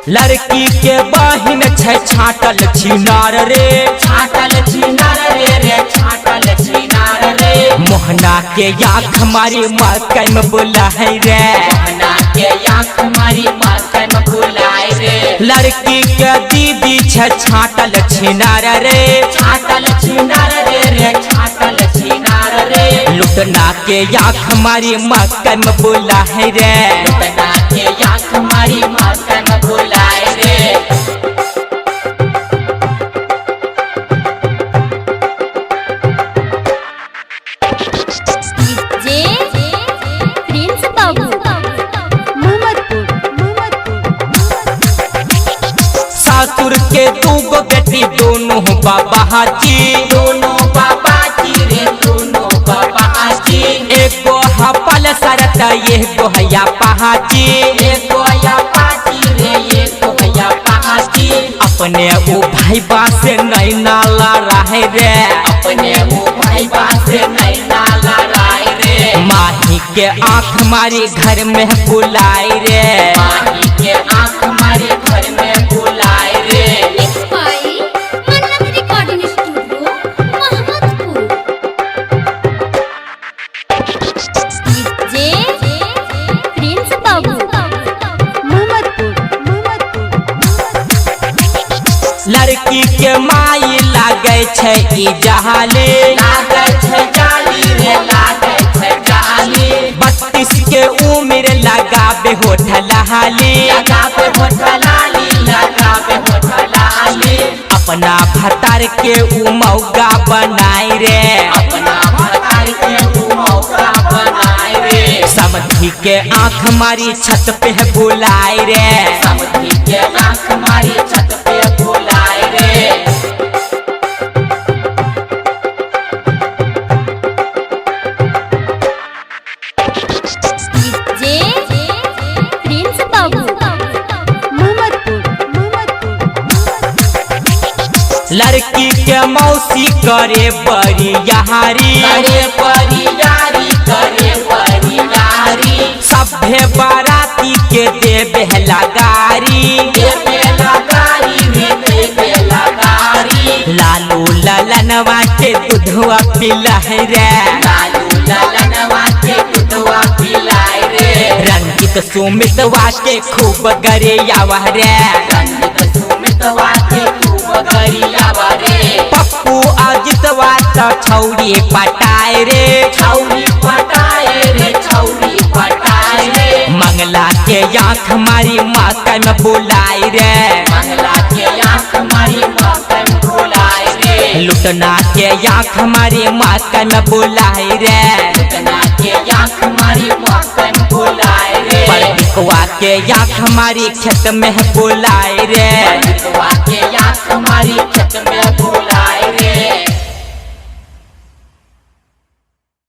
लड़की के बहिन छै छाटल छिनार रे, छाटल छिनार रे छाटल छिनार रे। मोहना के आँख मारी मकई में बुलाए रे, मोहना के आँख मारी मकई में बुलाए रे। लड़की के दीदी छै छाटल छिनार रे, छाटल छिनार रे छाटल छिनार रे। लुटना के आँख मारी मकई में बुलाए रे, लुटना के आँख मारी मकई में बुलाए रे। सासुर के दूगो बेटी दोनों बाबा जी, दोनों बाबा जी रे दोनों बाबा जी। एगो हपल सरत एगो हया पहाची, एगो हया पाची रे एगो हया पहाची। अपने वो भाई बा से नहीं नाला रहे रे, अपने वो भाई बा से नहीं नाला राय रे। माही के आँख मारी घर में बुलाए रे, माही के आँख मारी घर में बुलाए रे। लड़की के माई लागे छै ई जहाली, लागे छै जाली रे लागे छै जाली। 32 के उम्र लगाबे होठ लहाली, लगाबे होठ लाली लगाबे होठ लाली। अपना भतार के उ मौगा बनाए रे, अपना भतार के उ मौका बनाए रे। समधी के आँख मारी छत पे बुलाए रे, समधी के आँख मारी छत पे बुलाए रे। लड़की के मौसी करे बड़ी यारी, करे परियारी करे परियारी। सभे बाराती के देवे लगारी, देवे लगारी रे देवे लगारी। लालू ललनवा के दूधवा पिलाए रे, लालू ललनवा के दूधवा पिलाए रे। रंजित सुमितवा के खूब गरियावा रे, रंजित सुमितवा के खूब गरियावा रे। पप्पू अजितवा तो छौरी पटाए रे, छौरी पटाए रे छौरी पटाए रे। मंगला के आँख मारी मकई में बुलाए रे, मंगला के आँख मारी मकई में बुलाए रे। लुटना के आँख मारी मकई में बुलाए रे, लुटना के आँख मारी मकई में बुलाए रे। परबिकवा के आँख मारी खेत में बुलाए रे, परबिकवा के आँख मारी खेत में बुलाए